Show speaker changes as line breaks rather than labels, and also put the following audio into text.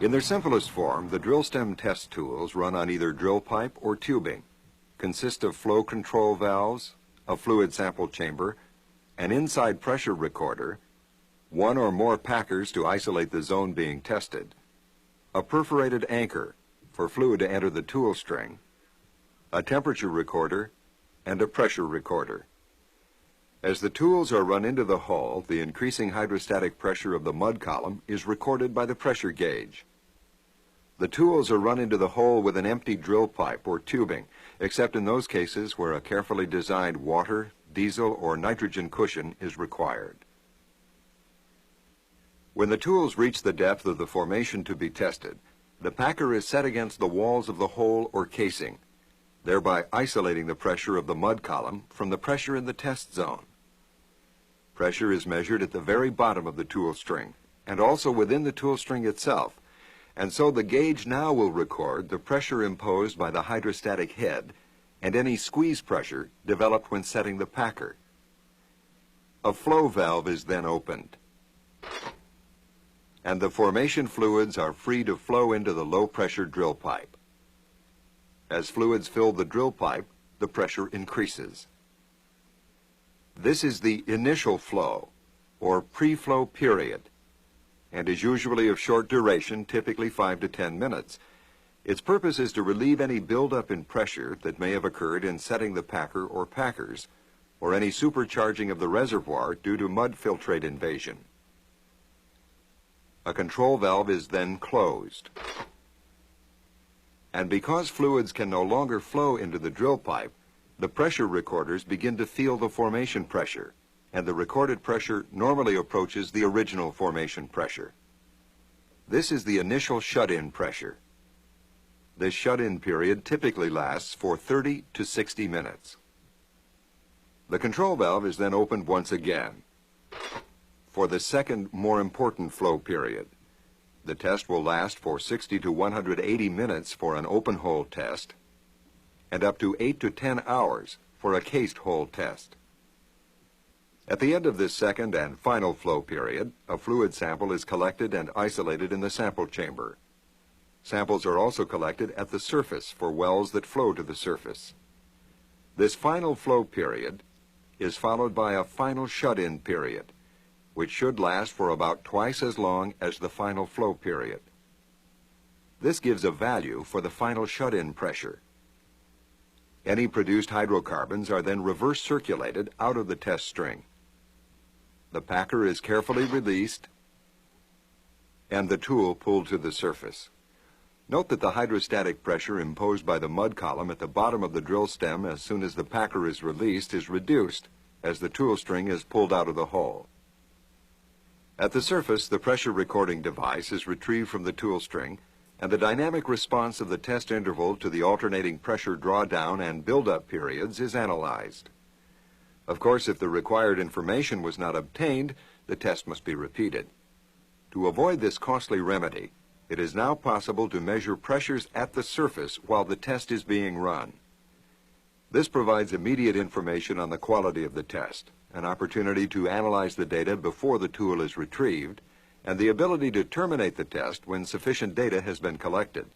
In their simplest form, the drill stem test tools run on either drill pipe or tubing, consist of flow control valves, a fluid sample chamber, an inside pressure recorder, one or more packers to isolate the zone being tested, a perforated anchor for fluid to enter the tool string, a temperature recorder, and a pressure recorder. As the tools are run into the hull, the increasing hydrostatic pressure of the mud column is recorded by the pressure gauge. The tools are run into the hole with an empty drill pipe or tubing, except in those cases where a carefully designed water, diesel, or nitrogen cushion is required. When the tools reach the depth of the formation to be tested, the packer is set against the walls of the hole or casing, thereby isolating the pressure of the mud column from the pressure in the test zone. Pressure is measured at the very bottom of the tool string and also within the tool string itself, and so the gauge now will record the pressure imposed by the hydrostatic head and any squeeze pressure developed when setting the packer. A flow valve is then opened, and the formation fluids are free to flow into the low-pressure drill pipe. As fluids fill the drill pipe, the pressure increases. This is the initial flow, or pre-flow period, and is usually of short duration, typically 5 to 10 minutes. Its purpose is to relieve any buildup in pressure that may have occurred in setting the packer or packers, or any supercharging of the reservoir due to mud filtrate invasion. A control valve is then closed. And because fluids can no longer flow into the drill pipe, the pressure recorders begin to feel the formation pressure, and the recorded pressure normally approaches the original formation pressure. This is the initial shut-in pressure. This shut-in period typically lasts for 30 to 60 minutes. The control valve is then opened once again for the second, more important flow period. The test will last for 60 to 180 minutes for an open hole test and up to 8 to 10 hours for a cased hole test. At the end of this second and final flow period, a fluid sample is collected and isolated in the sample chamber. Samples are also collected at the surface for wells that flow to the surface. This final flow period is followed by a final shut-in period, which should last for about twice as long as the final flow period. This gives a value for the final shut-in pressure. Any produced hydrocarbons are then reverse circulated out of the test string. The packer is carefully released and the tool pulled to the surface. Note that the hydrostatic pressure imposed by the mud column at the bottom of the drill stem as soon as the packer is released is reduced as the tool string is pulled out of the hole. At the surface, the pressure recording device is retrieved from the tool string, and the dynamic response of the test interval to the alternating pressure drawdown and buildup periods is analyzed. Of course, if the required information was not obtained, the test must be repeated. To avoid this costly remedy, it is now possible to measure pressures at the surface while the test is being run. This provides immediate information on the quality of the test, an opportunity to analyze the data before the tool is retrieved, and the ability to terminate the test when sufficient data has been collected.